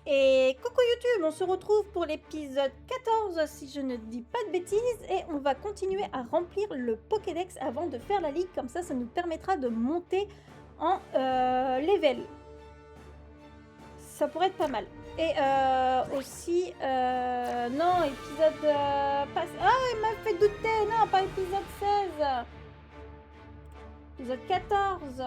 Et coucou YouTube, on se retrouve pour l'épisode 14 si je ne dis pas de bêtises et on va continuer à remplir le Pokédex avant de faire la ligue, comme ça nous permettra de monter en level. Ça pourrait être pas mal. Et aussi, non, épisode... pas... Ah, il m'a fait douter, non, pas épisode 16. Épisode 14.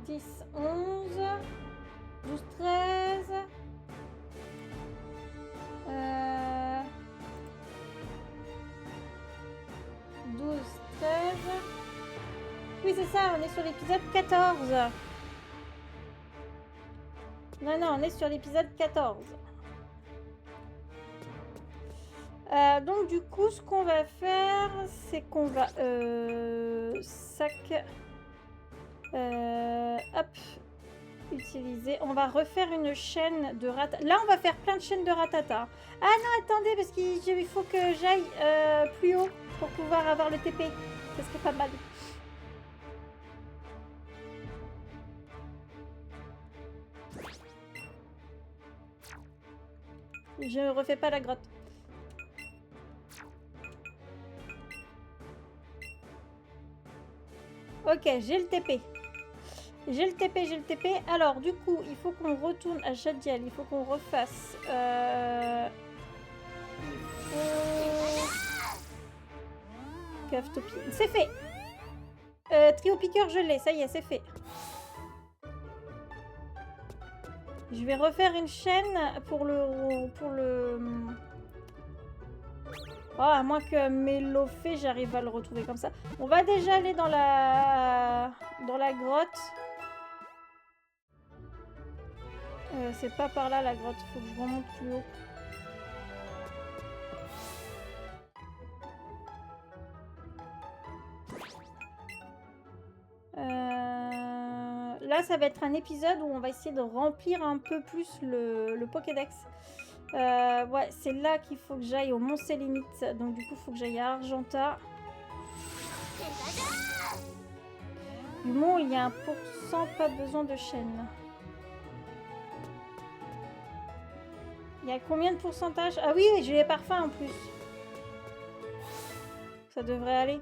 10, 11, 12, 13, 12, 13. Oui, c'est ça, on est sur l'épisode 14. Non, non, on est sur l'épisode 14. Donc du coup, ce qu'on va faire, c'est qu'on va... sac... hop, utiliser. On va refaire une chaîne de ratata. Là, on va faire plein de chaînes de ratata. Ah non, attendez, parce qu'il faut que j'aille plus haut pour pouvoir avoir le TP. Ça serait pas mal. Je refais pas la grotte. Ok, j'ai le TP. J'ai le TP, j'ai le TP. Alors, du coup, il faut qu'on retourne à Jadiel. Il faut qu'on refasse... Cavetopie. C'est fait. Trio piqueur, je l'ai. Ça y est, c'est fait. Je vais refaire une chaîne pour le... Oh, à moins que Mélofée, j'arrive à le retrouver comme ça. On va déjà aller dans la grotte. C'est pas par là la grotte. Faut que je remonte plus haut. Là, ça va être un épisode où on va essayer de remplir un peu plus le Pokédex. Ouais, c'est là qu'il faut que j'aille au Mont Sélénite. Donc du coup, il faut que j'aille à Argenta. Du mont, il y a 1%, pas besoin de chaîne. Il y a combien de pourcentage? Ah oui, j'ai les parfums en plus. Ça devrait aller.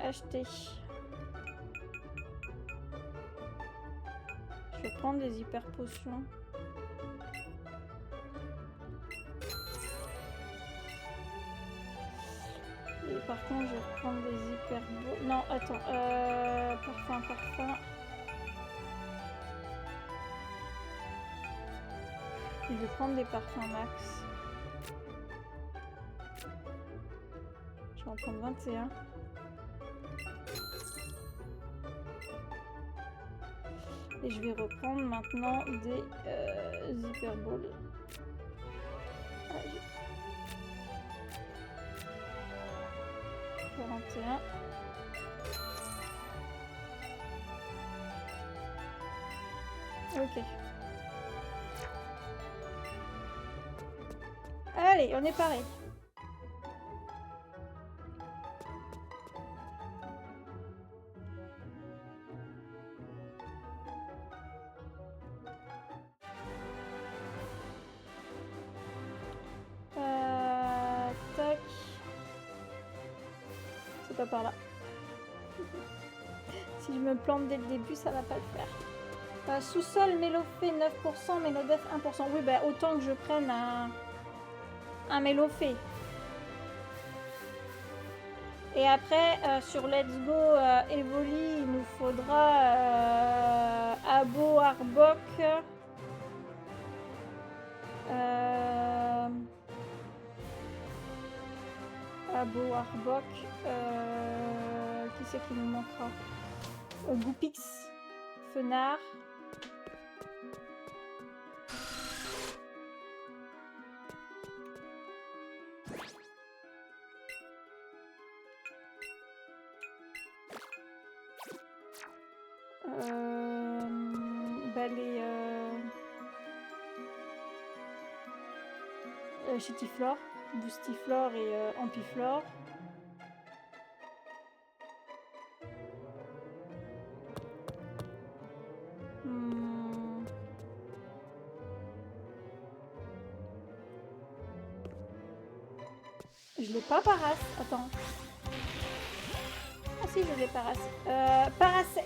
Acheter. Je vais prendre des hyper potions. Et par contre, je vais reprendre des hyper beaux. Non, attends. Parfum. Je vais prendre des parfums max. Je vais en prendre 21. Et je vais reprendre maintenant des Hyper Balls. 41. Ok. Allez, on est pareil. Tac. C'est pas par là. Si je me plante dès le début, ça va pas le faire. Sous-sol, Mélofée 9%, Mélodef 1%. Oui, bah autant que je prenne un Mélofée. Et après, sur Let's Go Evoli, il nous faudra Abo Arbok. Abo Arbok. Qui c'est qui nous manquera? Goupix. Fenard. Les Chitiflore, Boostiflore et Ampiflore. Je l'ai pas Paras. Attends. Ah si, je l'ai Paras.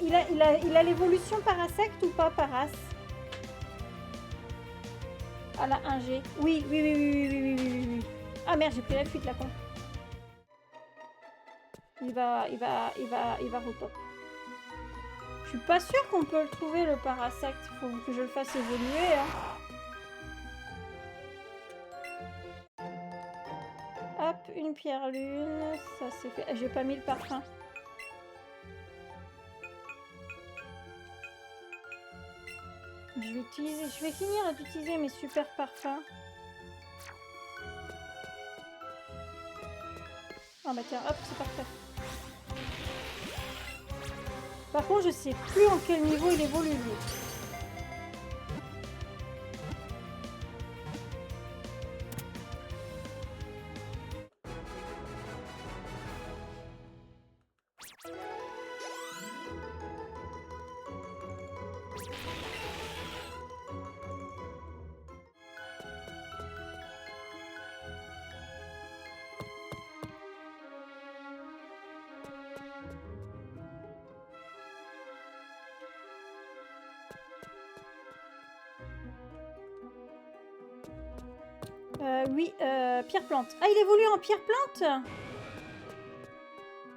Il a l'évolution Parasect ou pas Paras? Ah la 1G. Oui, oui, oui, oui, oui, oui, oui, oui, oui. Ah merde, j'ai pris la fuite, la con. Il va repop. Je suis pas sûre qu'on peut le trouver, le Parasect. Il faut que je le fasse évoluer, hein. Hop, une pierre lune. Ça c'est fait. J'ai pas mis le parfum. Je vais finir d'utiliser mes super parfums. Ah bah tiens, hop, c'est parfait. Par contre, je sais plus en quel niveau il évolue, lui. Oui, pierre plante. Ah, il évolue en pierre plante?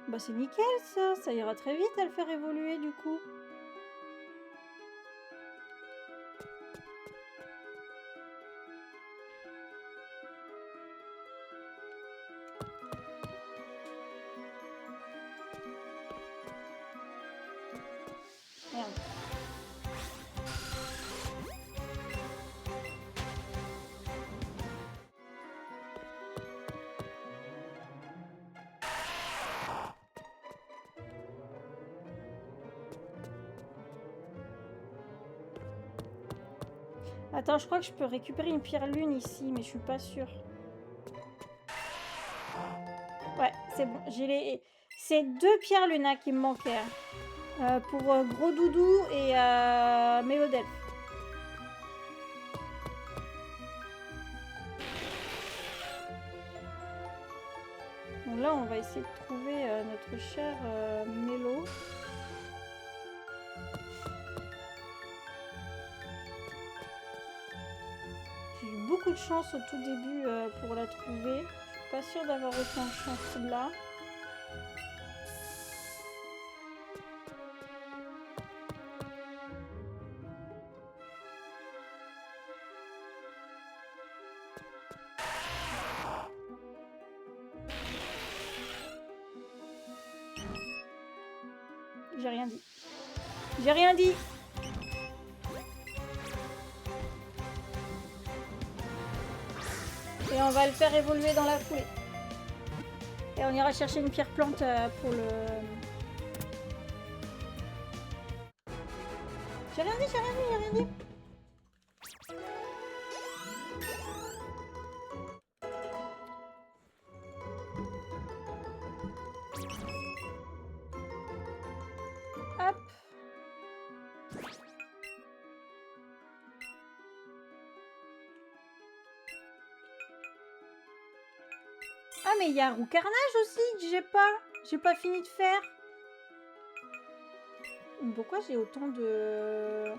Bah c'est nickel ça, ça ira très vite à le faire évoluer du coup. Merde. Attends, je crois que je peux récupérer une pierre lune ici, mais je suis pas sûre. Ouais, c'est bon. J'ai les... C'est 2 pierres lunas qui me manquaient. Pour Gros Doudou et Mélodel. Donc là, on va essayer de trouver notre cher Mélo. J'ai eu beaucoup de chance au tout début pour la trouver. Je suis pas sûre d'avoir autant de chance là. J'ai rien dit. J'ai rien dit. Et on va le faire évoluer dans la foulée. Et on ira chercher une pierre plante pour le... J'ai rien dit, j'ai rien dit, j'ai rien dit. Hop. Ah mais il y a roue carnage aussi que j'ai pas fini de faire. Pourquoi j'ai autant de...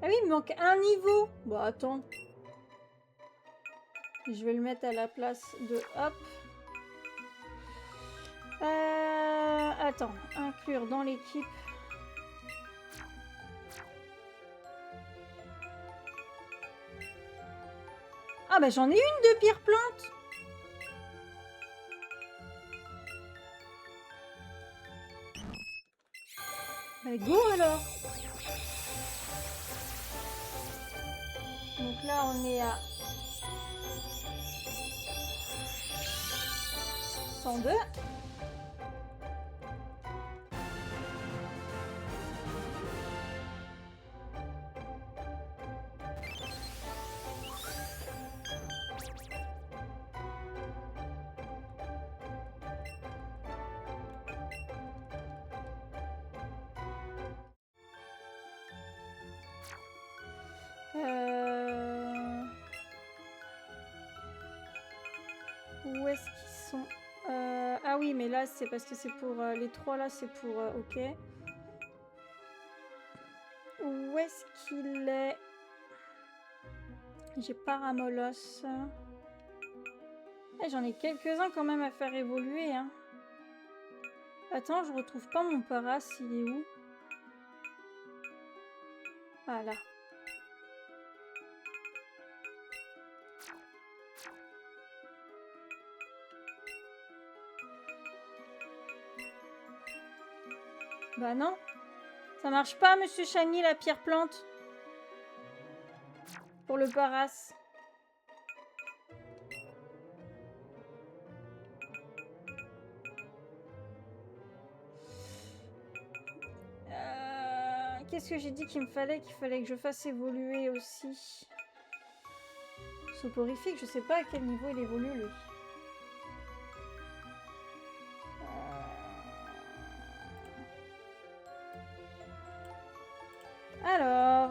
Ah oui, il me manque un niveau. Bon, attends. Je vais le mettre à la place de... Hop. Attends. Inclure dans l'équipe. Ah bah j'en ai une de pierre plante. Bah go alors. Donc là on est à 102. Où est-ce qu'ils sont? Ah oui, mais là, c'est parce que c'est pour... les trois, là, c'est pour... ok. Où est-ce qu'il est? J'ai Paramolos. J'en ai quelques-uns quand même à faire évoluer. Hein. Attends, je retrouve pas mon Paras. Il est où? Ah là. Bah non. Ça marche pas, monsieur Chani, la pierre plante. Pour le Paras. Qu'est-ce que j'ai dit qu'il me fallait? Qu'il fallait que je fasse évoluer aussi. Soporifique, je sais pas à quel niveau il évolue lui. Alors...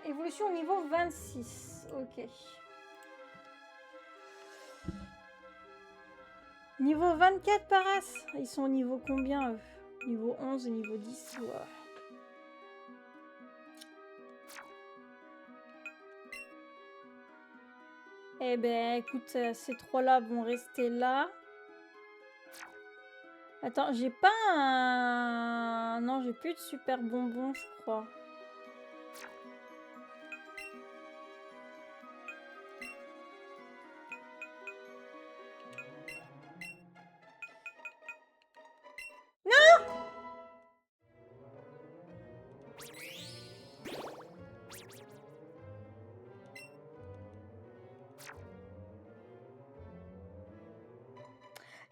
évolution au niveau 26. Ok. Niveau 24 Paras. Ils sont au niveau combien eux? Niveau 11 et niveau 10. Wow. Eh ben écoute, ces trois-là vont rester là. Attends, j'ai pas un... Non, j'ai plus de super bonbons, je crois.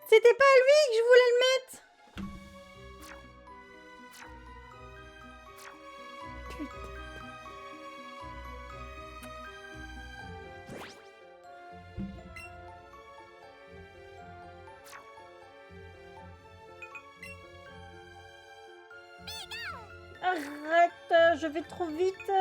C'était pas à lui que je voulais le mettre. Putain. Arrête, je vais trop vite.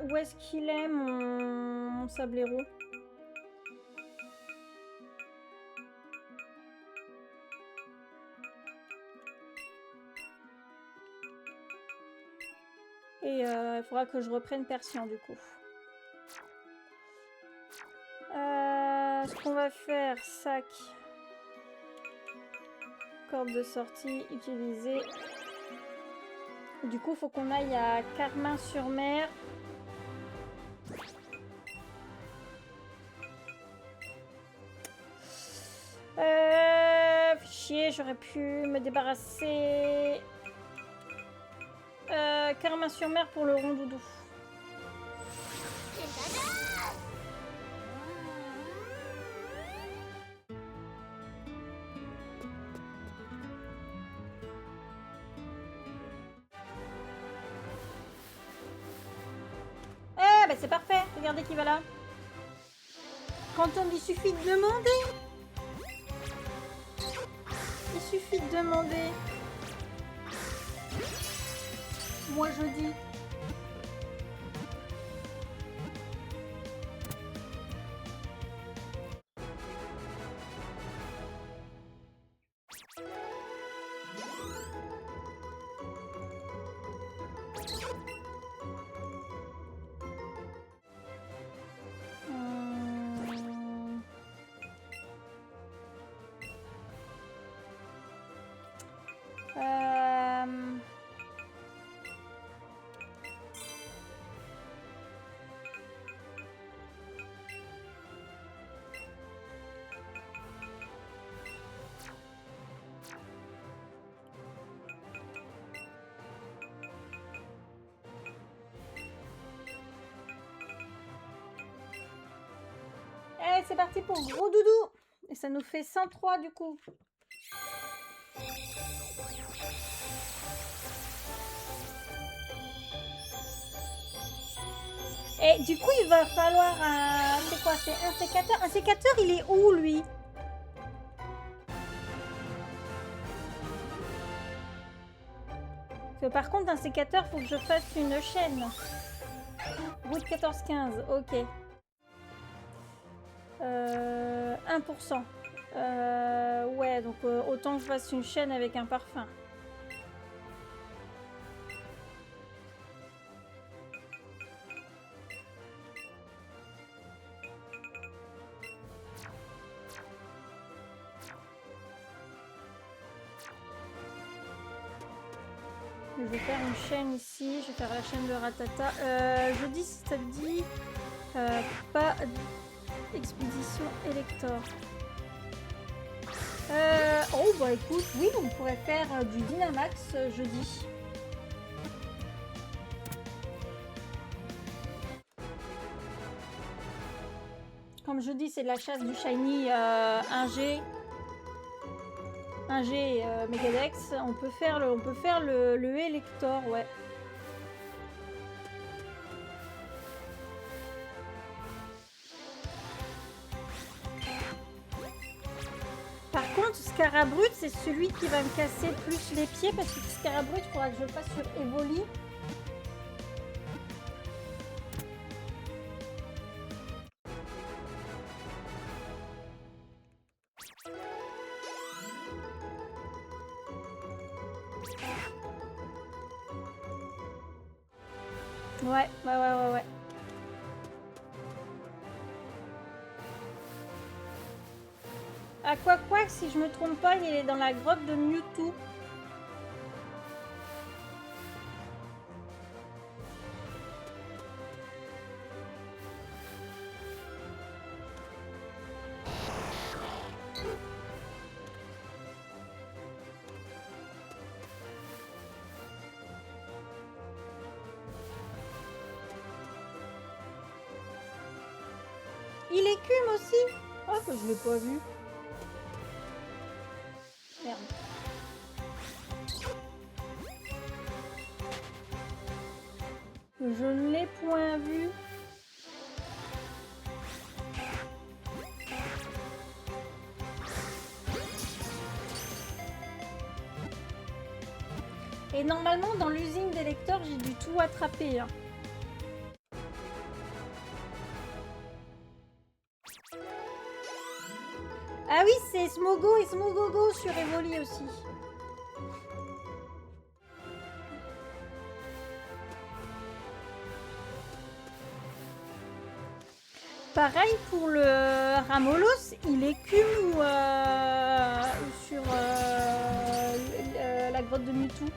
Où est-ce qu'il est, mon sablero? Et il faudra que je reprenne Persian du coup. Ce qu'on va faire, sac. Corde de sortie utilisée. Du coup, il faut qu'on aille à Carmin-sur-Mer. Chier, j'aurais pu me débarrasser. Carmin-sur-Mer pour le rondoudou. Bah c'est parfait, regardez qui va là. Quand il suffit de demander. Il suffit de demander. Moi je dis. c'est parti pour Gros Doudou. Et ça nous fait 103 du coup. Et du coup, il va falloir un... C'est quoi? C'est un sécateur. Un sécateur, il est où, lui? Parce que par contre, un sécateur, faut que je fasse une chaîne. Route 14-15, ok. 1%. Ouais, donc autant que je fasse une chaîne avec un parfum. Je vais faire une chaîne ici, je vais faire la chaîne de Ratata. Je dis si ça te dit pas expédition Elector. Oh bah écoute, oui, on pourrait faire du Dynamax jeudi. Comme jeudi, c'est de la chasse du Shiny 1G. 1G Megadex, on peut faire le Elector, ouais. Par contre, Scarabrut, c'est celui qui va me casser plus les pieds parce que Scarabrut, il faudra que je le fasse sur Evoli. Ouais. Aquaquack, si je me trompe pas, il est dans la grotte de Mewtwo. Il écume aussi. Oh, bah, je l'ai pas vu. Merde. Je ne l'ai point vu. Et normalement, dans l'usine des lecteurs, j'ai dû tout attraper. Hein. Ah oui, c'est Smogo et Smogogo sur Evoli aussi. Pareil pour le Ramolos, il écume ou sur la grotte de Mewtwo.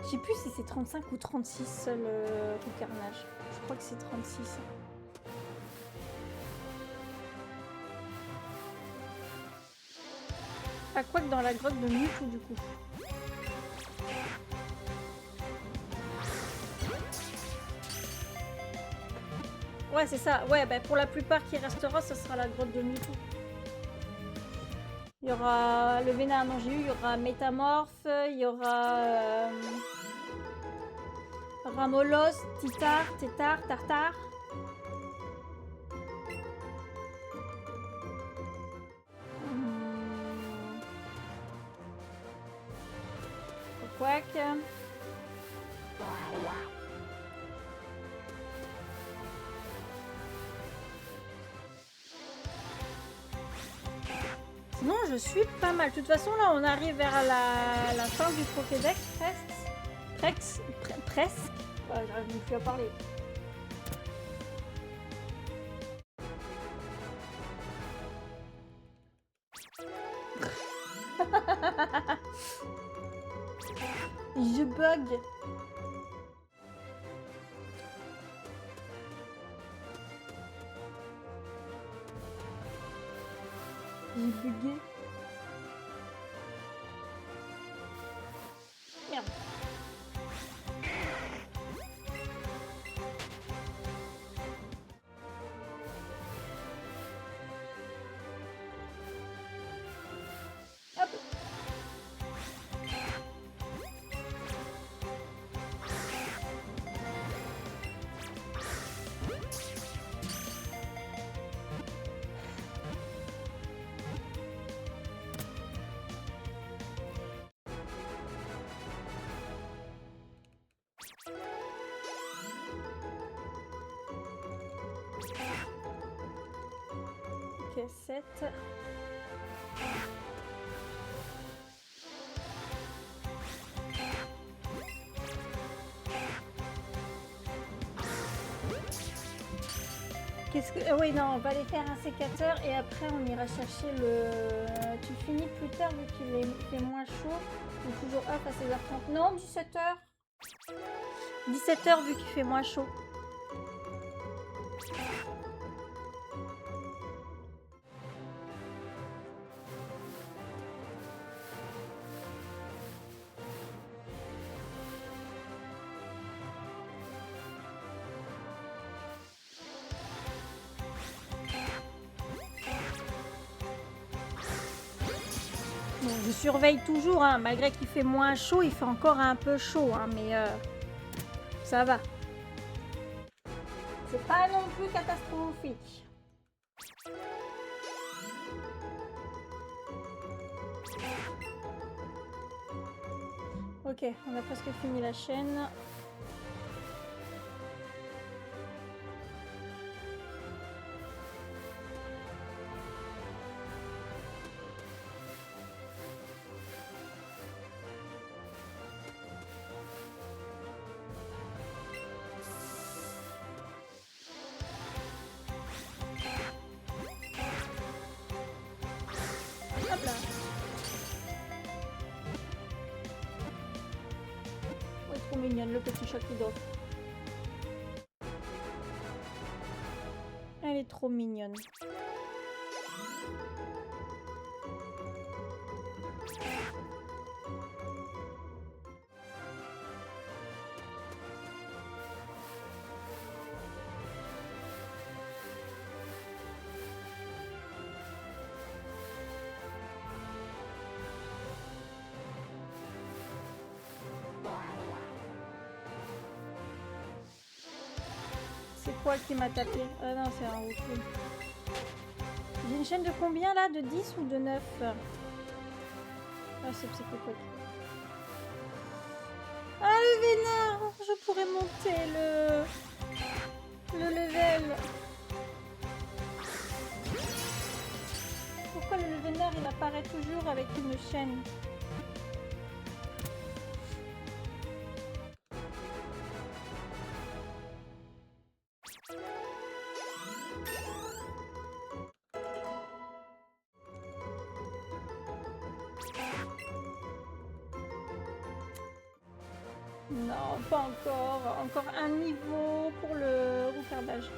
Je sais plus si c'est 35 ou 36 le carnage. Je crois que c'est 36. Ah, quoi que dans la grotte de Mewtwo du coup. Ouais, c'est ça. Ouais, bah, pour la plupart qui restera, ce sera la grotte de Mewtwo. Il y aura le Vénard, non j'ai eu, il y aura Métamorphe, il y aura Ramolos, Titar, Tétar, Tartar. Quack. Sinon, je suis pas mal. De toute façon, là, on arrive vers la fin du Pokédex, presque. Ouais, j'arrive plus à parler. Je bug. J'ai bugué. Merde. Hop. Ok, 7. Qu'est-ce que... oui, non, on va aller faire un sécateur et après on ira chercher le... Tu finis plus tard vu qu'il fait moins chaud. Ou toujours up à 16h30. Non, 17h. 17h vu qu'il fait moins chaud. Bon, je surveille toujours, hein, malgré qu'il fait moins chaud, il fait encore un peu chaud, hein, mais ça va. C'est pas non plus catastrophique. Ok, on a presque fini la chaîne. Hop là. Oh, trop mignonne, le petit chat qui dort. Elle est trop mignonne. C'est quoi qui m'a tapé? Ah non, c'est un routou. J'ai une chaîne de combien là? De 10 ou de 9? Ah, c'est psychopoc. Ah, le vénard! Je pourrais monter le level. Pourquoi le vénard il apparaît toujours avec une chaîne? Non, pas encore. Encore un niveau pour le roucardage.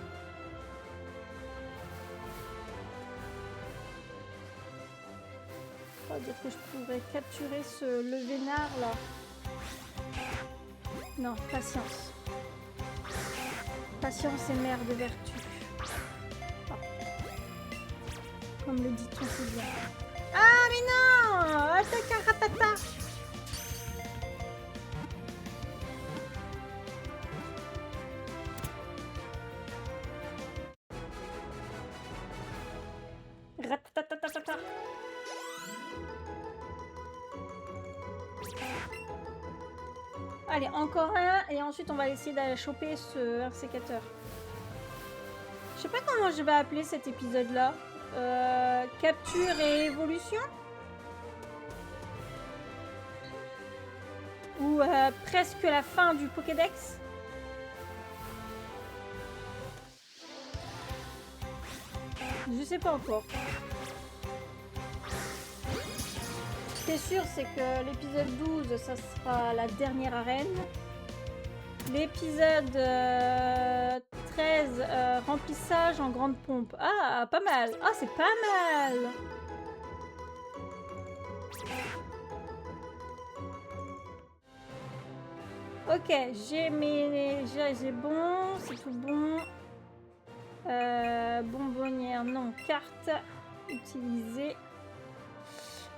On va dire que je pourrais capturer le vénard là. Non, patience. Patience est mère de vertu. Ah. Comme le dit-on si bien. Ah mais non! Attaque ratata! Ratatatatata. Allez, encore un et ensuite on va essayer d'aller choper un sécateur. Je sais pas comment je vais appeler cet épisode là. Capture et évolution? Ou presque la fin du Pokédex? Je sais pas encore. Ce qui est sûr, c'est que l'épisode 12, ça sera la dernière arène. L'épisode 13, remplissage en grande pompe. Ah, pas mal. Ah, c'est pas mal. Ok, j'ai bon, c'est tout bon. Bonbonnière, non. Carte utilisée.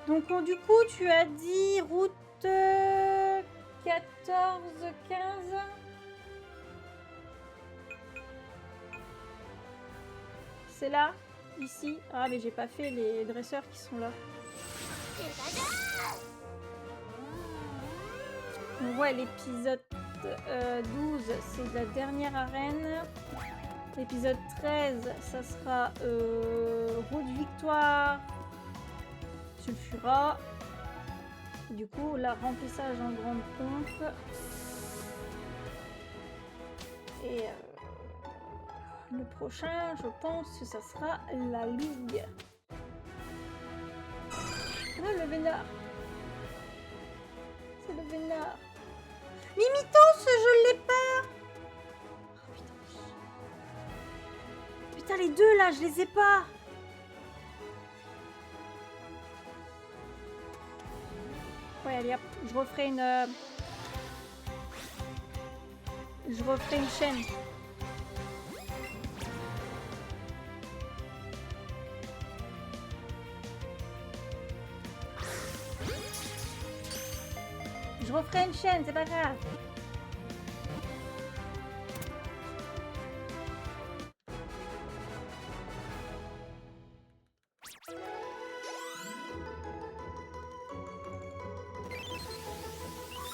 Donc du coup, tu as dit route 14, 15. C'est là, ici. Ah, mais j'ai pas fait les dresseurs qui sont là. On voit l'épisode 12, c'est la dernière arène. L'épisode 13, ça sera Route Victoire, Sulfura. Du coup, là, remplissage en grande pompe. Et le prochain, je pense que ça sera la Ligue. Ah, le vénard. C'est le vénard. Mimitos, je l'ai pas. Oh, putain. Putain, les deux là, je les ai pas. Ouais, allez hop, je referai une... Je referai une chaîne. Je referai une chaîne, c'est pas grave.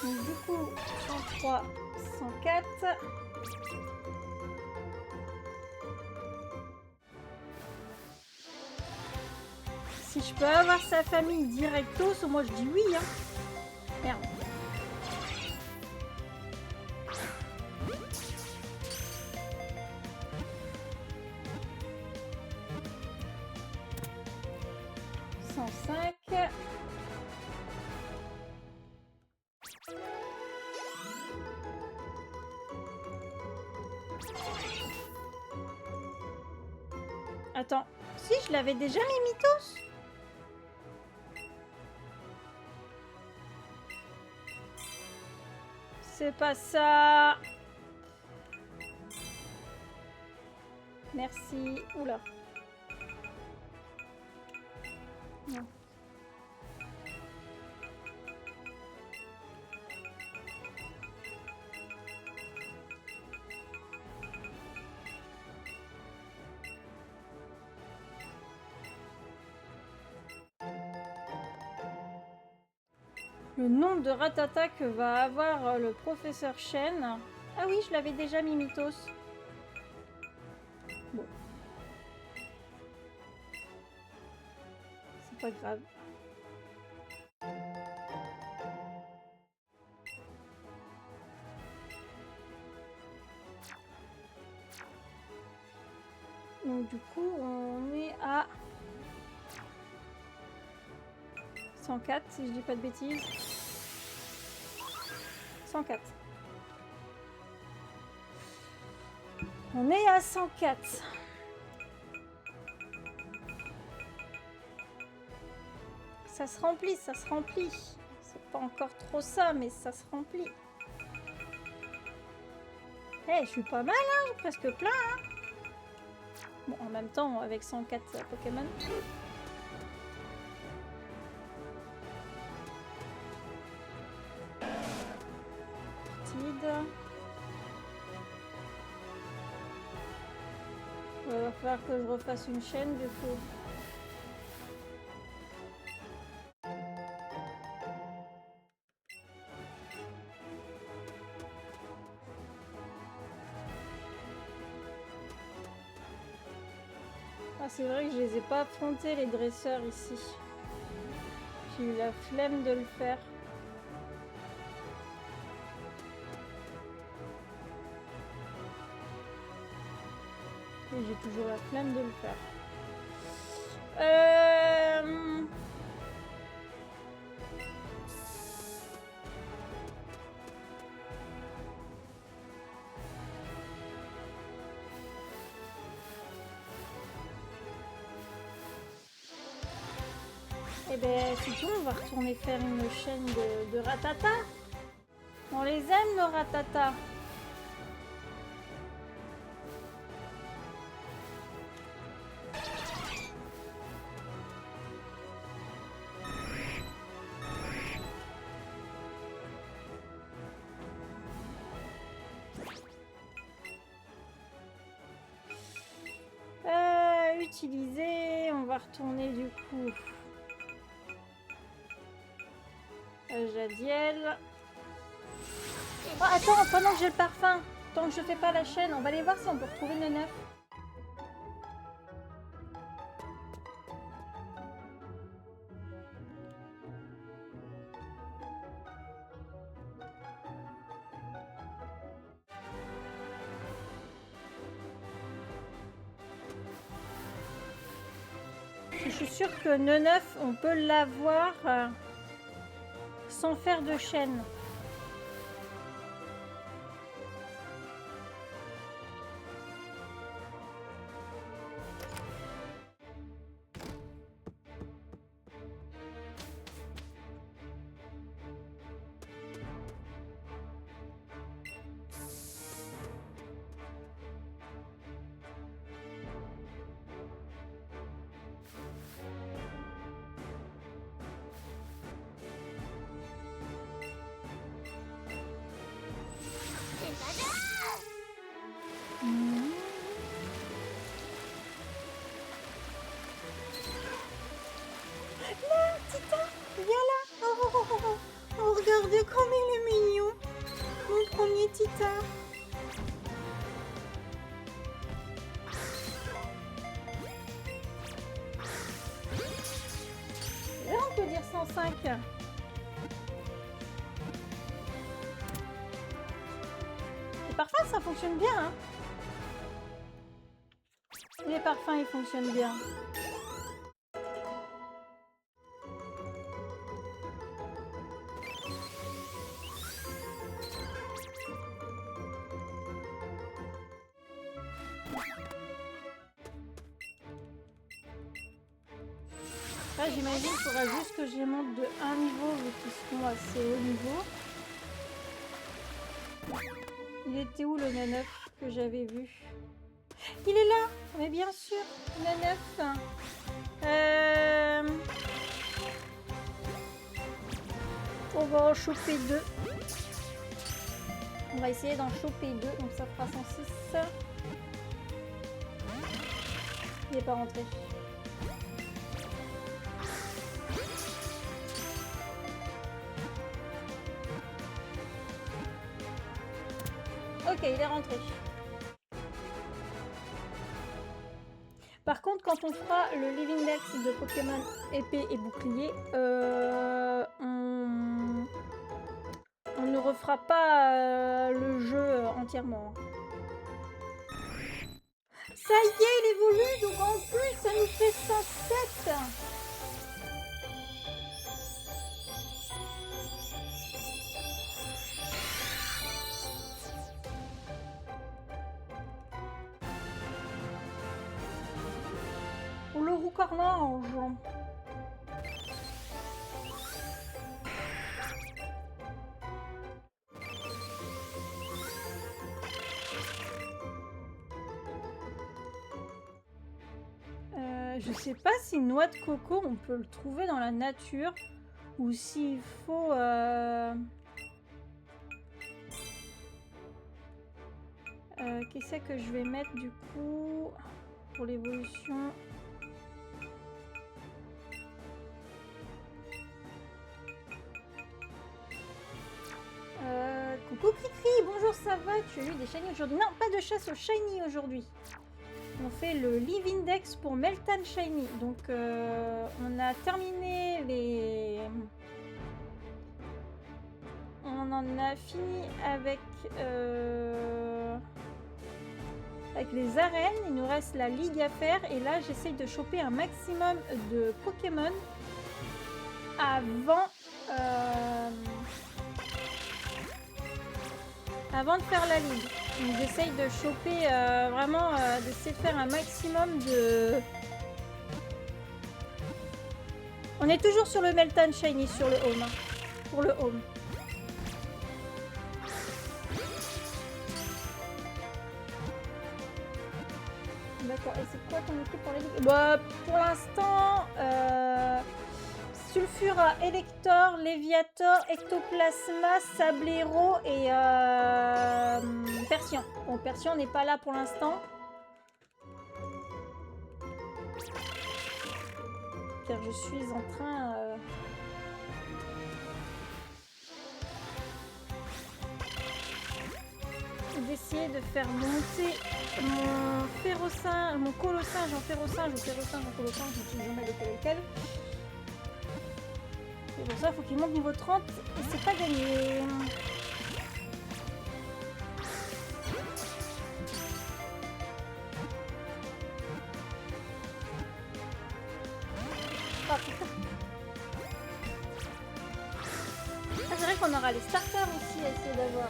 Donc, du coup, 103, 104. Si je peux avoir sa famille directos, moi je dis oui. Hein. Merde. Attends, si je l'avais déjà mis Mythos. C'est pas ça. Merci. Oula. Non. Le nombre de ratata que va avoir le professeur Chen. Ah oui, je l'avais déjà mis Mythos. Bon. C'est pas grave. Donc du coup, on est à 104, si je dis pas de bêtises. 104. On est à 104. Ça se remplit, ça se remplit. C'est pas encore trop ça, mais ça se remplit. Eh, je suis pas mal, hein, j'ai presque plein. Hein. Bon, en même temps, avec 104 Pokémon. Il va falloir que je refasse une chaîne du coup. Ah, c'est vrai que je les ai pas affrontés les dresseurs ici. J'ai eu la flemme de le faire. Et j'ai toujours la flemme de le faire. Eh ben, c'est tout, on va retourner faire une chaîne de ratata. On On les aime, nos ratatas. Utiliser, on va retourner du coup à Jadiel. Oh, attends, pendant que j'ai le parfum, tant que je fais pas la chaîne, on va aller voir si on peut retrouver le 9. Je suis sûre que Neneuf, on peut l'avoir sans faire de chaîne. Regardez comme il est mignon, mon premier Tita. Là, on peut dire 105. Les parfums, ça fonctionne bien. Hein. Les parfums, ils fonctionnent bien. Là, j'imagine qu'il faudra juste que je les monte de un niveau vu qu'ils seront assez haut niveau. Il était où le 9 que j'avais vu? Il est là. Mais bien sûr, le 9. On va en choper 2. On va essayer d'en choper 2. Donc ça fera 106. Il n'est pas rentré. Ok, il est rentré. Par contre, quand on fera le Living Dex de Pokémon épée et bouclier, on ne refera pas le jeu entièrement. Ça y est, il évolue, donc en plus, ça nous fait 107. Pour le Roucorlange. Je sais pas si noix de coco, on peut le trouver dans la nature ou s'il faut... Qu'est-ce que je vais mettre du coup pour l'évolution? Coucou Cricri, bonjour, ça va? Tu as eu des shiny aujourd'hui? Non, pas de chasse au shiny aujourd'hui. On fait le Live Index pour Meltan Shiny. Donc on a terminé les... On en a fini avec les arènes. Il nous reste la ligue à faire. Et là, j'essaye de choper un maximum de Pokémon avant de faire la ligue. Donc j'essaye de choper vraiment, d'essayer de faire un maximum de... On est toujours sur le Meltan Shiny, sur le home. Hein, pour le home. D'accord, et c'est quoi ton équipe pour les ligues? Bah, pour l'instant, Sulfura, Elector, Léviator, Ectoplasma, Sablero et Persian. Bon, Persian n'est pas là pour l'instant. Car je suis en train... d'essayer de faire monter mon ferrosinge, mon colossinge en ferrosinge ou ferrosinge en colossinge, je ne sais jamais lequel. Et pour ça, il faut qu'il monte niveau 30 et c'est pas gagné. Oh putain. Ah, c'est vrai qu'on aura les starters aussi à essayer d'avoir.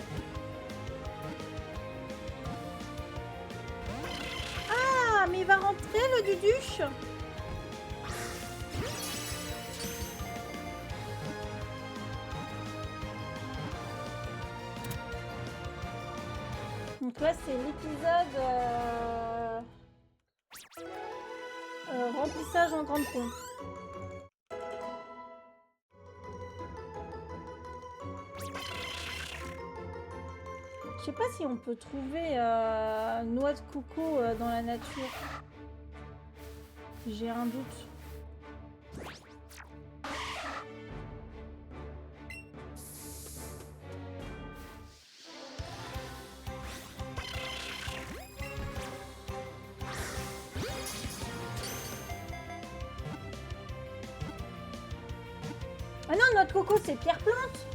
Ah, mais il va rentrer le Duduche. Donc là, c'est l'épisode remplissage en grande pompe. Je sais pas si on peut trouver noix de coco dans la nature. J'ai un doute. Ah non, noix de coco, c'est pierre plante.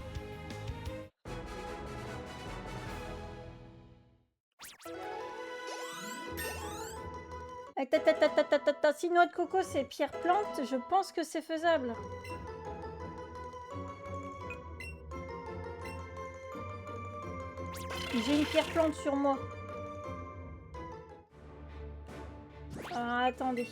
Si noix de coco c'est pierre plante, je pense que c'est faisable. J'ai une pierre plante sur moi. Alors, attendez.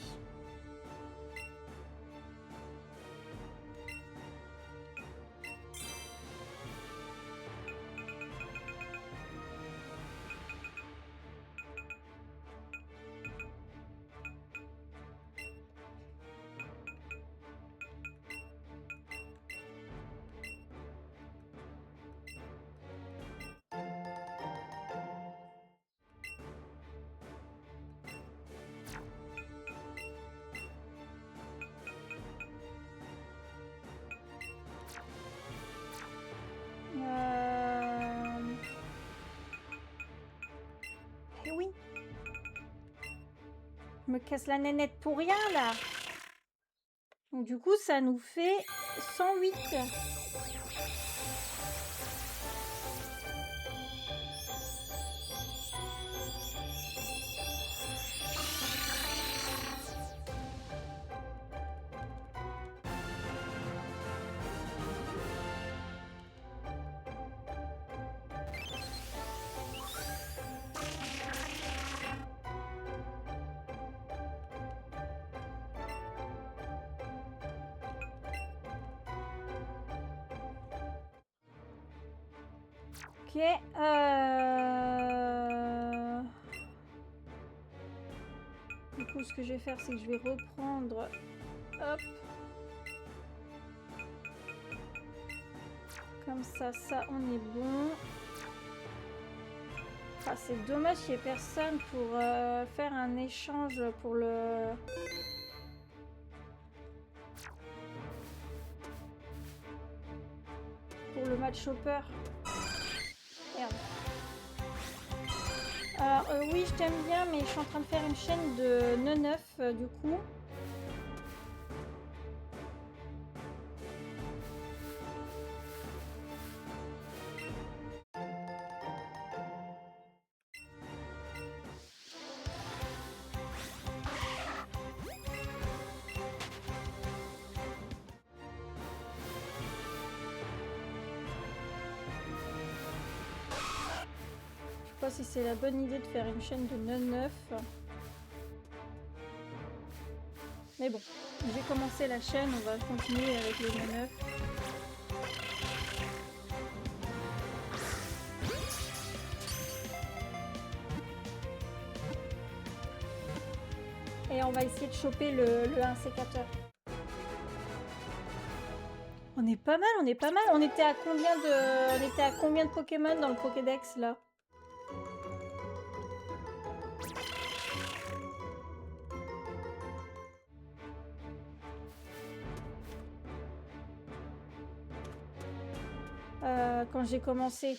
Eh oui. Je me casse la nénette pour rien là. Donc du coup ça nous fait 108. Ok. Du coup, ce que je vais faire, c'est que je vais reprendre. Hop. Comme ça, on est bon. Ah, c'est dommage qu'il n'y ait personne pour faire un échange pour le... match hopper. Merde. Alors oui, je t'aime bien, mais je suis en train de faire une chaîne de 9 du coup. Je sais pas si c'est la bonne idée de faire une chaîne de 9. Mais bon, j'ai commencé la chaîne, on va continuer avec les 9. Et on va essayer de choper le 1 sécateur. On est pas mal, on est pas mal. On était à combien de Pokémon dans le Pokédex là? Quand j'ai commencé,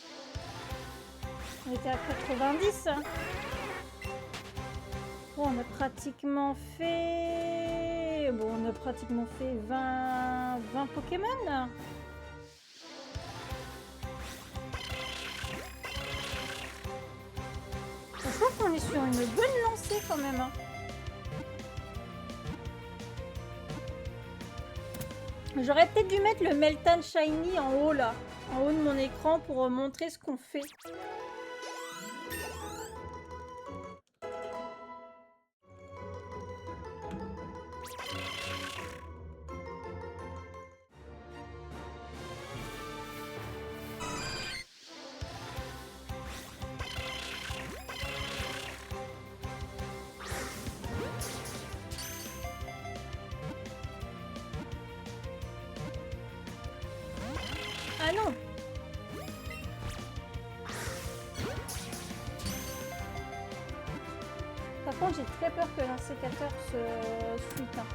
on était à 90. Bon, on a pratiquement fait 20 Pokémon. Je pense qu'on est sur une bonne lancée quand même. Hein. J'aurais peut-être dû mettre le Meltan Shiny en haut là, en haut de mon écran pour montrer ce qu'on fait. Ah non! Par contre, j'ai très peur que l'insécateur se fuite. Hein.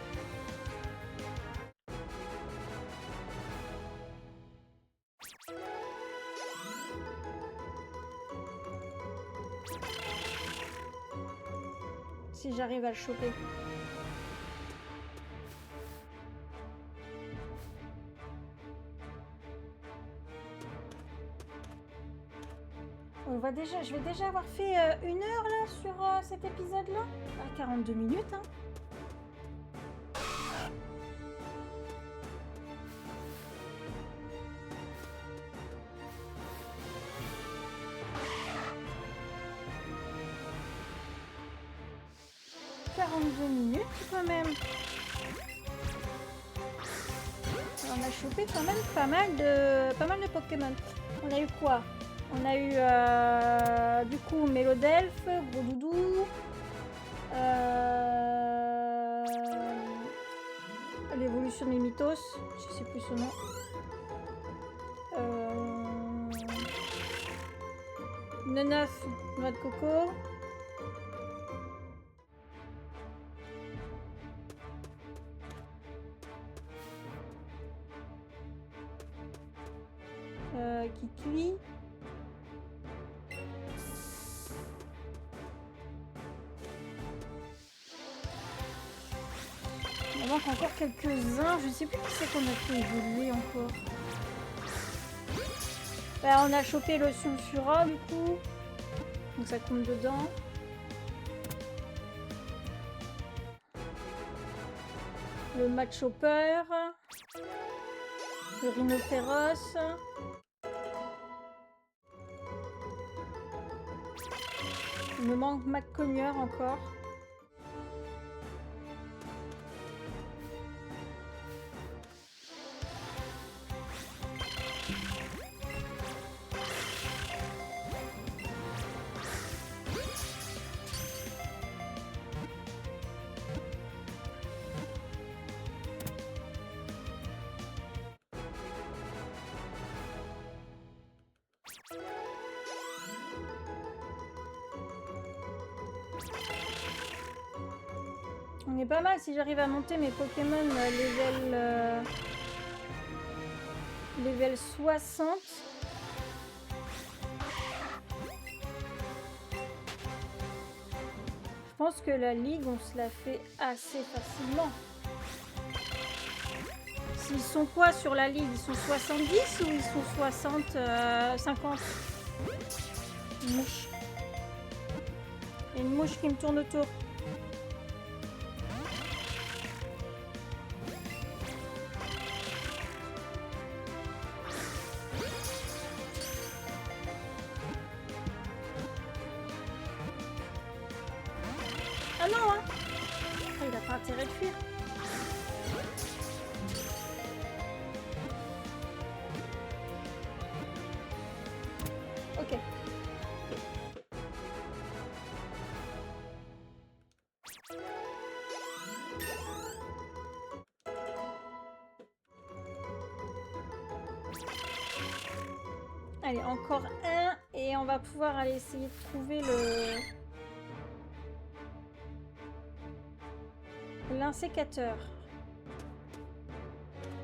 Si j'arrive à le choper. Je vais déjà avoir fait 1 heure là sur cet épisode là. À 42 minutes. Hein. Quand même. On a chopé quand même pas mal de Pokémon. On a eu quoi? On a eu du coup Mélodelph, Gros Doudou, l'évolution de Mimitos, je sais plus son nom. Neneuf, noix de coco. Kikui. Il en manque encore quelques-uns. Je sais plus qui c'est qu'on a fait évoluer encore. Bah, on a chopé le Sulfura du coup. Donc ça compte dedans. Le Machopper. Le Rhinophéros. Il me manque McCogneur encore. On est pas mal si j'arrive à monter mes Pokémon level 60. Je pense que la ligue, on se la fait assez facilement. S'ils sont quoi sur la ligue? Ils sont 70 ou ils sont 50? Une mouche. Il y a une mouche qui me tourne autour. Ah non, hein. Il n'a pas intérêt de fuir. Ok. Allez, encore un. Et on va pouvoir aller essayer de trouver l'insécateur.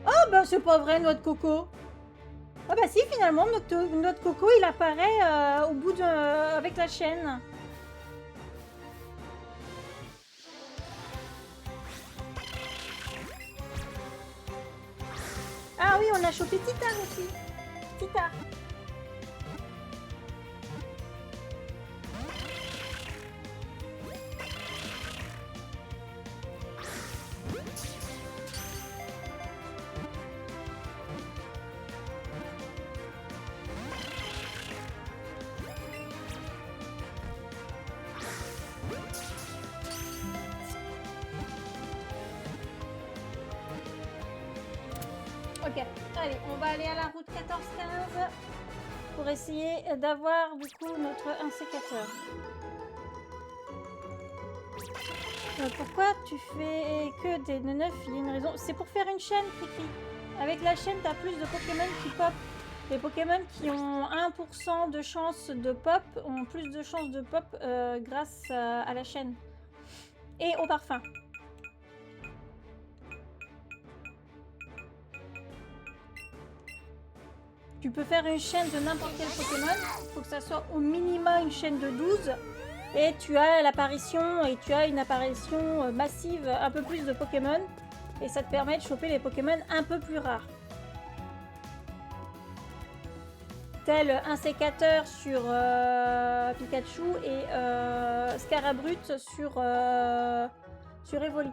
Oh bah c'est pas vrai, noix de coco. Ah bah si, finalement, notre coco, il apparaît au bout avec la chaîne. Ah oui, on a chopé Titar aussi. Titar. Ok, allez, on va aller à la route 14-15 pour essayer d'avoir du coup notre insécateur. Pourquoi tu fais que des 9? Il y a une raison. C'est pour faire une chaîne, Cricri. Avec la chaîne, tu as plus de Pokémon qui pop. Les Pokémon qui ont 1% de chance de pop ont plus de chances de pop grâce à la chaîne. Et au parfum. Tu peux faire une chaîne de n'importe quel Pokémon. Il faut que ça soit au minimum une chaîne de 12. Et tu as l'apparition, et tu as une apparition massive, un peu plus de Pokémon. Et ça te permet de choper les Pokémon un peu plus rares. Tel un sécateur sur Pikachu et Scarabrute sur Evoli.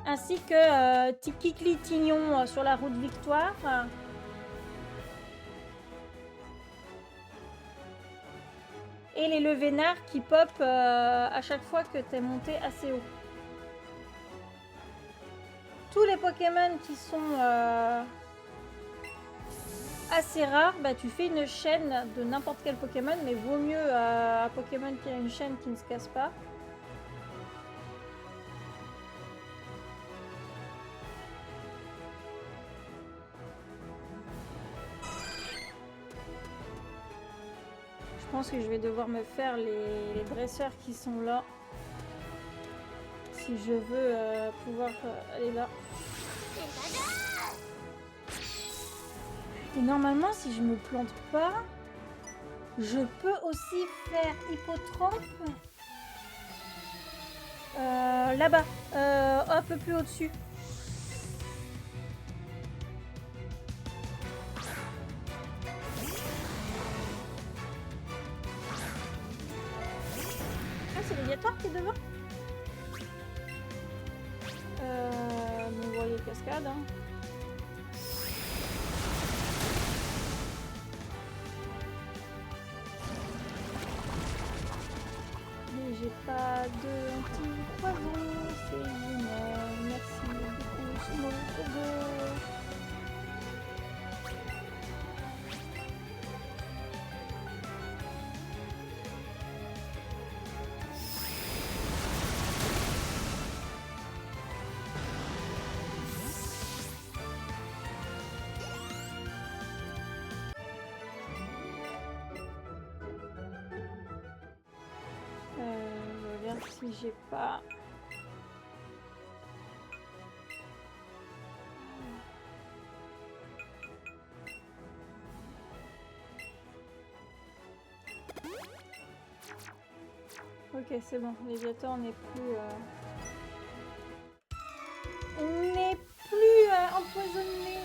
Ainsi que Kikli Tignon sur la route Victoire. Et les Levénards qui pop à chaque fois que tu es monté assez haut. Tous les Pokémon qui sont assez rares, bah, tu fais une chaîne de n'importe quel Pokémon, mais vaut mieux un Pokémon qui a une chaîne qui ne se casse pas. Je pense que je vais devoir me faire les dresseurs qui sont là. Si je veux pouvoir aller là. Et normalement, si je me plante pas, je peux aussi faire Hippotrampe là-bas, un peu plus au-dessus. Ah, c'est Léviator qui est devant. Vous voyez cascade. Hein. Mais j'ai pas de anti-poison, c'est génial. Merci beaucoup, Simon. Si j'ai pas... Ok, c'est bon, Léviator n'est plus... On n'est plus empoisonné.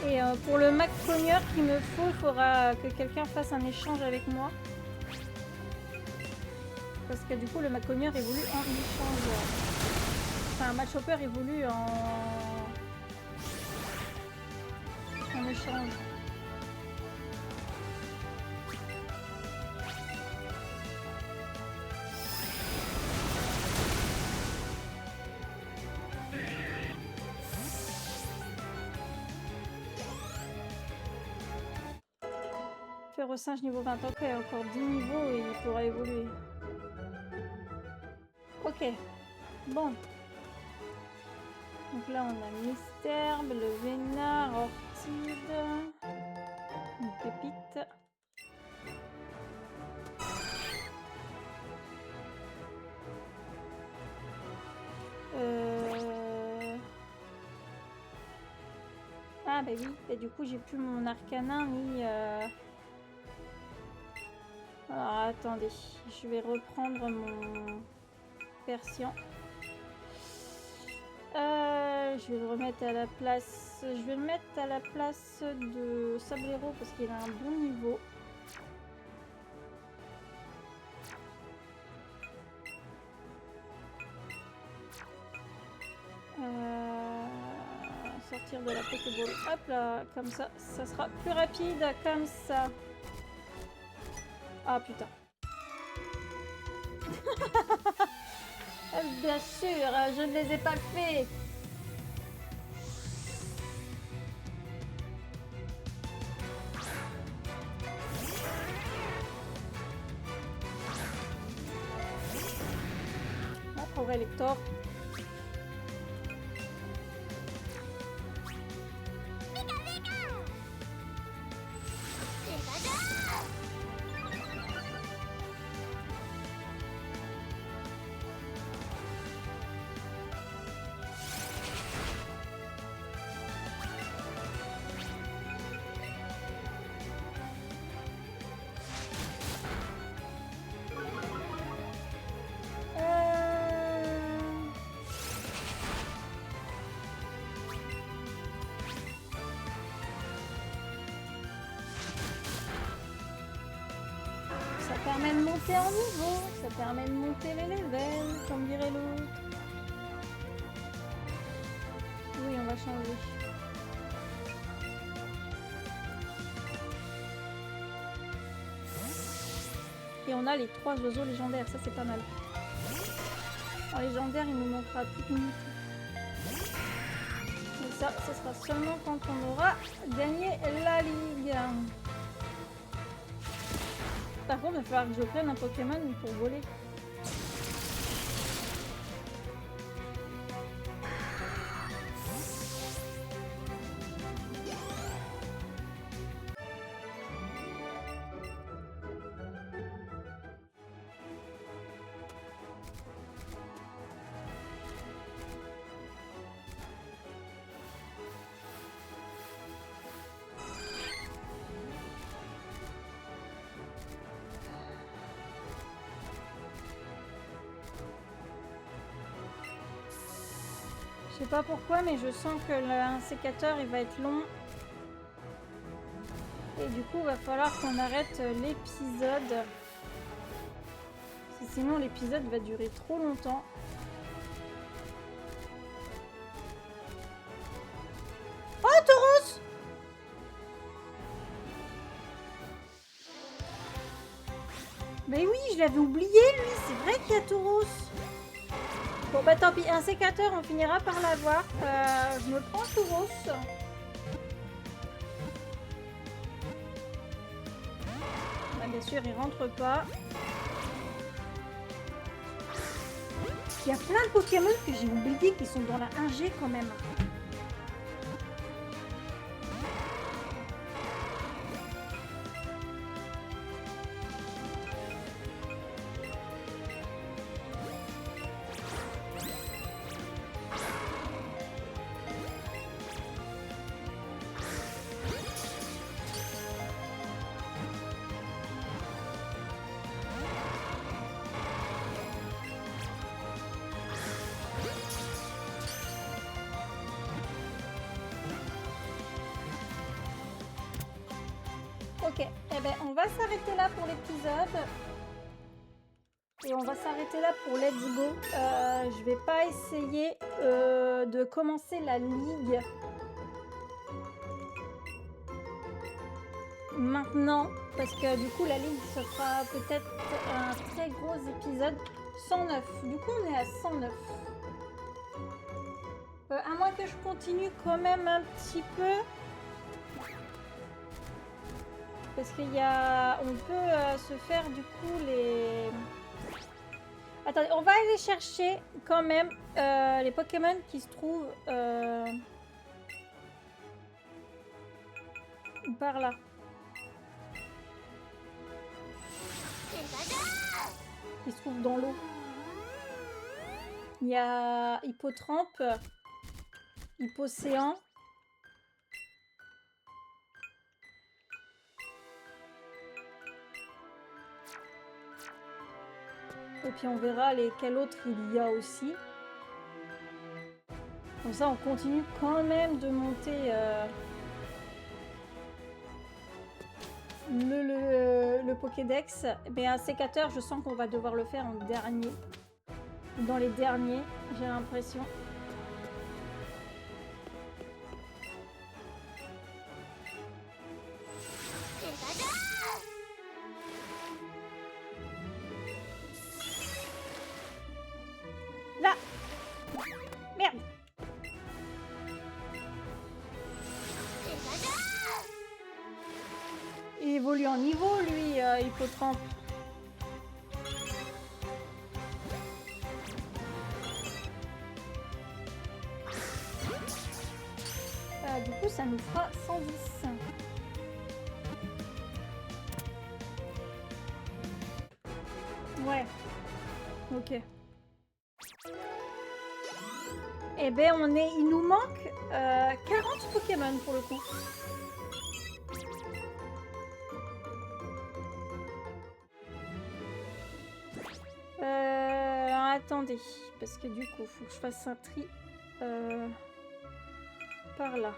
Et pour le Mac Cogneur qu'il me faut, il faudra que quelqu'un fasse un échange avec moi. Parce que du coup, le Mac Cogneur évolue en échange. Enfin, Match Hopper évolue en échange. Férocinge niveau 20, ok, encore 10 niveaux et il pourra évoluer. Ok. Bon. Donc là, on a Mystère, le Vénard, Ortide, une pépite. Ah bah oui, et du coup j'ai plus mon arcanin ni... Alors attendez, je vais reprendre mon Persian. Je vais le remettre à la place... Je vais le mettre à la place de Sablero parce qu'il a un bon niveau. Sortir de la Pokéball. Hop là, comme ça, ça sera plus rapide comme ça. Ah putain. Bien sûr, je ne les ai pas fait. Pour Elector. Ça permet de monter en niveau, ça permet de monter les levels, comme dirait l'autre. Oui, on va changer. Et on a les 3 oiseaux légendaires, ça c'est pas mal. En légendaire, il nous manquera plus qu'une. Et ça sera seulement quand on aura gagné la ligue. Par contre, il va falloir que je prenne un Pokémon pour voler. Je sais pas pourquoi, mais je sens que un sécateur il va être long. Et du coup, il va falloir qu'on arrête l'épisode. Sinon, l'épisode va durer trop longtemps. Oh, Tauros! Mais oui, je l'avais oublié, lui. C'est vrai qu'il y a Tauros. Bon, bah tant pis. Un sécateur, on finira par l'avoir. Je me prends Tauros. Bah, bien sûr, il rentre pas. Il y a plein de Pokémon que j'ai oublié qui sont dans la 1G quand même. Ok, eh ben, on va s'arrêter là pour l'épisode. Et on va s'arrêter là pour Let's Go. Je vais pas essayer de commencer la ligue maintenant. Parce que du coup, la ligue, ce sera peut-être un très gros épisode. 109. Du coup, on est à 109. À moins que je continue quand même un petit peu. Parce qu'il y a... On peut se faire du coup les... Attendez, on va aller chercher quand même les Pokémon qui se trouvent par là. Qui se trouvent dans l'eau. Il y a Hippotrampe, Hippocéan. Et puis on verra lesquels autres il y a aussi. Comme ça, on continue quand même de monter le Pokédex. Mais un sécateur, je sens qu'on va devoir le faire en dernier. Dans les derniers, j'ai l'impression. Là! Merde! Il évolue en niveau, lui, Hippotrampe. Du coup, ça nous fera 110. Ouais. Ok. Eh ben, il nous manque 40 Pokémon pour le coup. Attendez, parce que du coup, faut que je fasse un tri par là.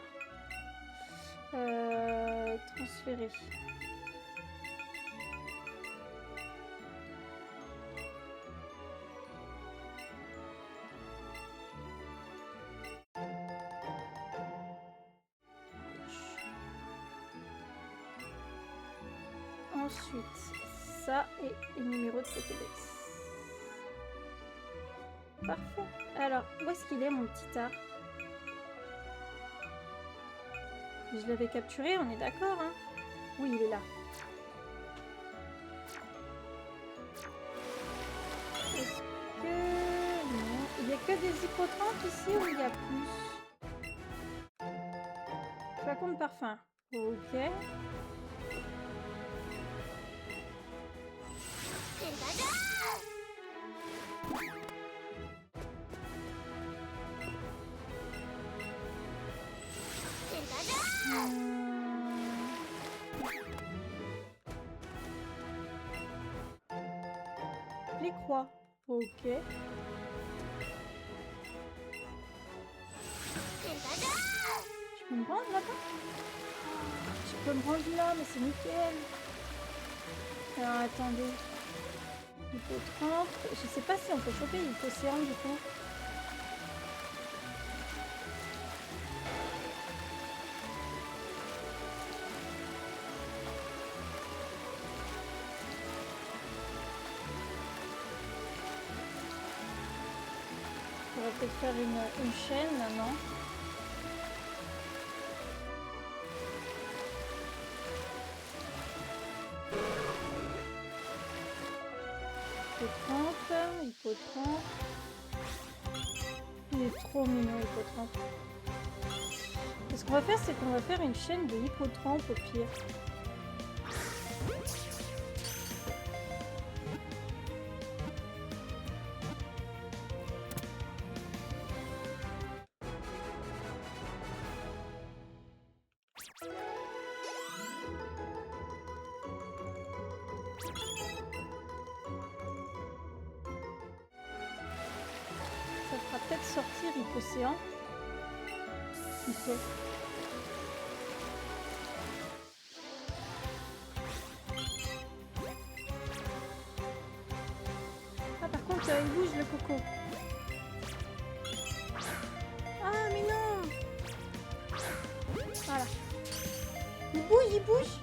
Transférer. Ensuite, ça et le numéro de Pokédex. Parfait. Alors, où est-ce qu'il est, mon petit art? Je l'avais capturé, on est d'accord, hein? Oui, il est là. Est-ce que... Non. Il n'y a que des hippotrampes ici ou il y a plus? Flacon de parfum. Ok. Les croix. Ok. Je peux me rendre là-bas? Je peux me rendre là, mais c'est nickel. Alors attendez. Hippotrampe. Je sais pas si on peut choper Hippocéan du coup. On va peut-être faire une chaîne, non? Hippotrampe. Il est trop mignon, Hippotrampe. Et ce qu'on va faire, c'est qu'on va faire une chaîne de Hippotrampe au pire. Ça fera peut-être sortir Hippocéan. Qui sait? Ah, par contre, il bouge le coco. Ah, mais non! Voilà. Il bouge, il bouge!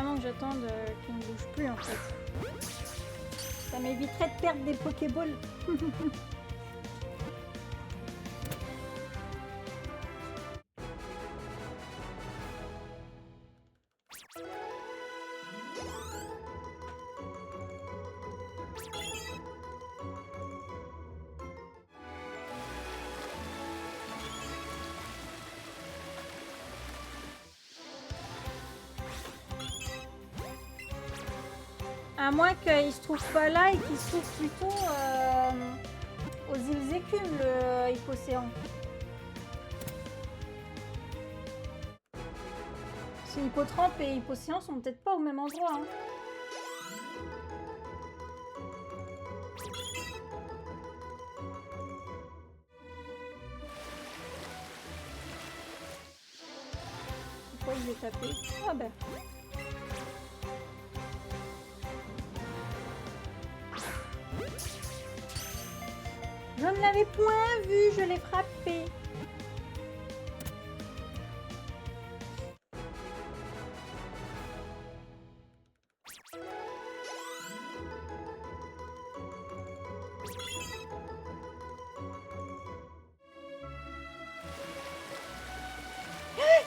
vraiment que j'attende qu'il ne bouge plus en fait. Ça m'éviterait de perdre des Pokéballs. À moins qu'il se trouve pas là et qu'il se trouve plutôt aux îles Écumes, le Hippocéan. Parce que Hippotrampe et Hippocéan sont peut-être pas au même endroit. Hein. Pourquoi il est tapé? Ah ben. Je ne l'avais point vu, je l'ai frappé.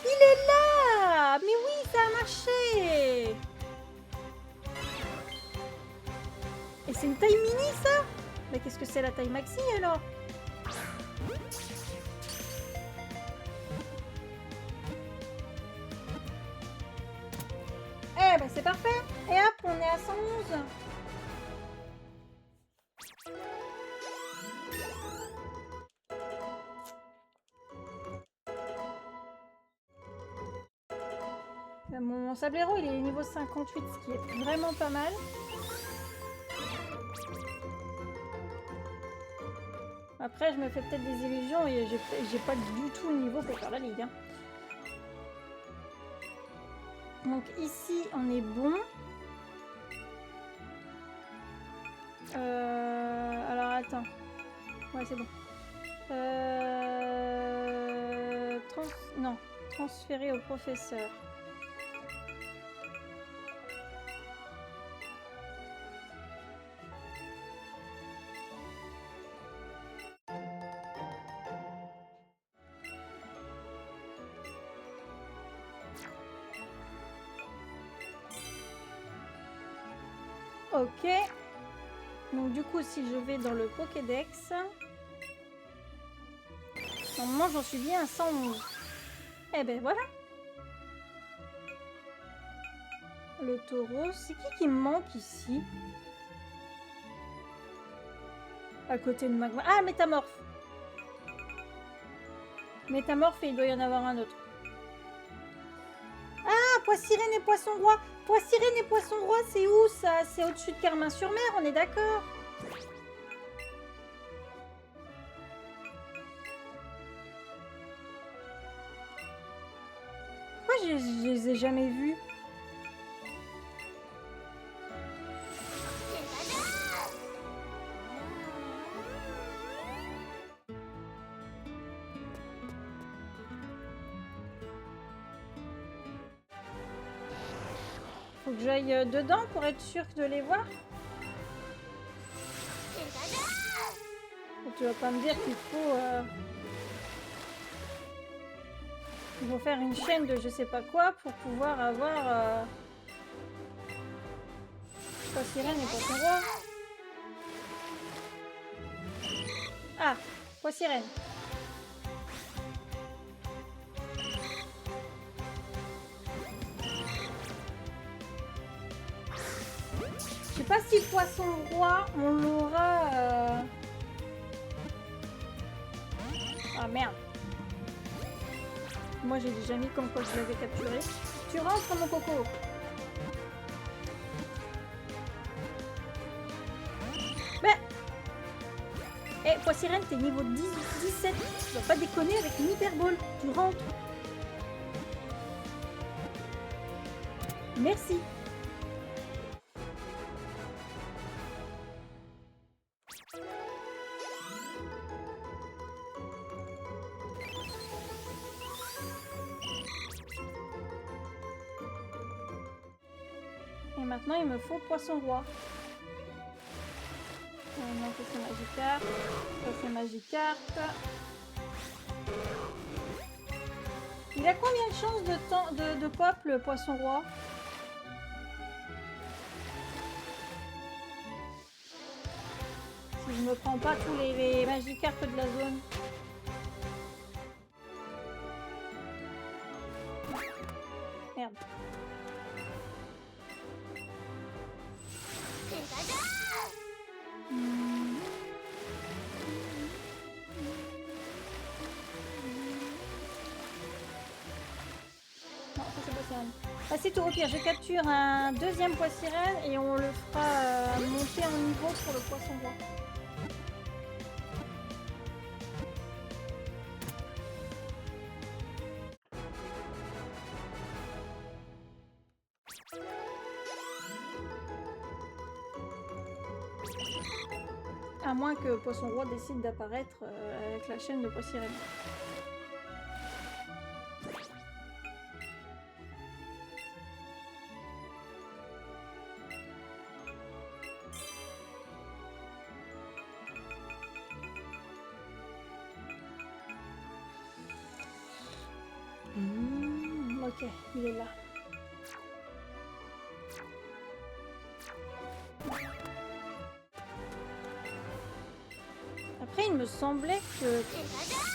Il est là! Mais oui, ça a marché! Et c'est une taille mini, ça? Mais qu'est-ce que c'est la taille maxi, alors? Eh ben, c'est parfait! Et hop, on est à 111! Mon sablero, il est niveau 58, ce qui est vraiment pas mal. Après, je me fais peut-être des illusions et j'ai pas du tout le niveau pour faire la ligue. Hein. Donc ici, on est bon. Alors, attends. Ouais, c'est bon. Non, transférer au professeur. Ok. Donc du coup, si je vais dans le Pokédex, normalement j'en suis bien à 111. Eh ben voilà. Le taureau, c'est qui me manque ici? À côté de Magma. Ah, Métamorphe. Métamorphe et il doit y en avoir un autre. Ah, Poissirène et Poisson Roi. Poissirène et Poisson Roi, c'est où ça? C'est au-dessus de Carmin-sur-Mer, on est d'accord? Pourquoi je les ai jamais vus? Faut que j'aille dedans pour être sûr de les voir. Tu vas pas me dire qu'il faut... Il faut faire une chaîne de je sais pas quoi pour pouvoir avoir... Poissirène et Poisson Roi. Ah, Poissirène. Je sais pas si Poisson Roi, on l'aura... Ah merde. Moi j'ai déjà mis comme quoi je l'avais capturé. Tu rentres mon coco. Mais... Eh, Poissirène, t'es niveau 17. Tu vas pas déconner avec une Hyper Ball. Tu rentres. Merci. Et maintenant, il me faut poisson roi. Non, ça c'est Magikarp. Ça c'est Magikarp. Il a combien de chances de pop le poisson roi? Si je me prends pas tous les Magikarp de la zone. Merde. Ah, c'est tout, au pire, je capture un deuxième poids sirène et on le fera monter en niveau sur le poisson roi. À moins que poisson roi décide d'apparaître avec la chaîne de poids sirène. Ok, il est là. Après, il me semblait que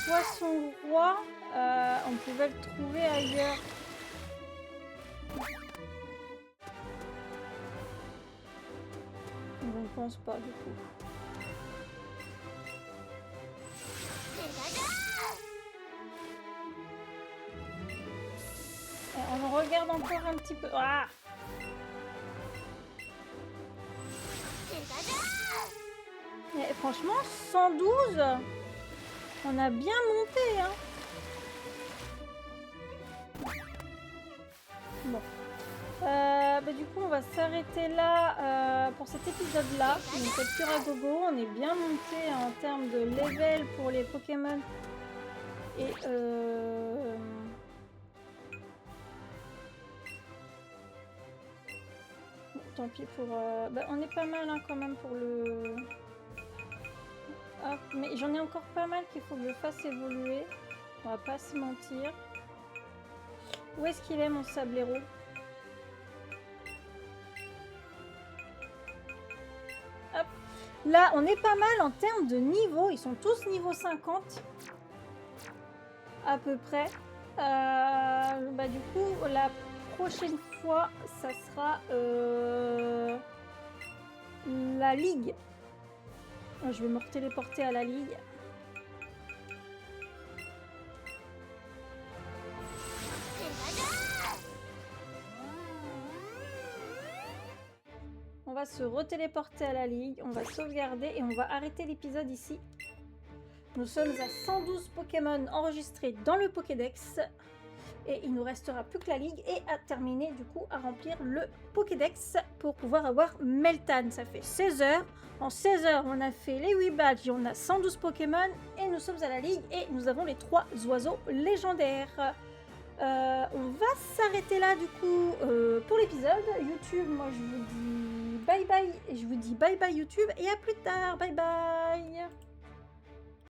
poisson roi, on pouvait le trouver ailleurs. Je ne pense pas du coup. On regarde encore un petit peu. Ah! Et franchement, 112, on a bien monté, hein. Bon. Du coup, on va s'arrêter là pour cet épisode-là. Une capture à gogo. On est bien monté en termes de level pour les Pokémon. Et bon, tant pis pour... on est pas mal hein, quand même pour le... Hop, mais j'en ai encore pas mal qu'il faut que je fasse évoluer. On va pas se mentir. Où est-ce qu'il est mon sablero? Hop. Là, on est pas mal en termes de niveau. Ils sont tous niveau 50. À peu près. Du coup, la prochaine fois, ça sera la ligue. Je vais me téléporter à la ligue. On va se retéléporter à la ligue, on va sauvegarder et on va arrêter l'épisode ici. Nous sommes à 112 Pokémon enregistrés dans le Pokédex. Et il nous restera plus que la ligue et à terminer du coup à remplir le Pokédex pour pouvoir avoir Meltan. Ça fait 16 heures. En 16 heures, on a fait les 8 badges, on a 112 Pokémon et nous sommes à la ligue et nous avons les 3 oiseaux légendaires. On va s'arrêter là du coup pour l'épisode. YouTube, moi je vous dis bye bye et je vous dis bye bye YouTube et à plus tard. Bye bye.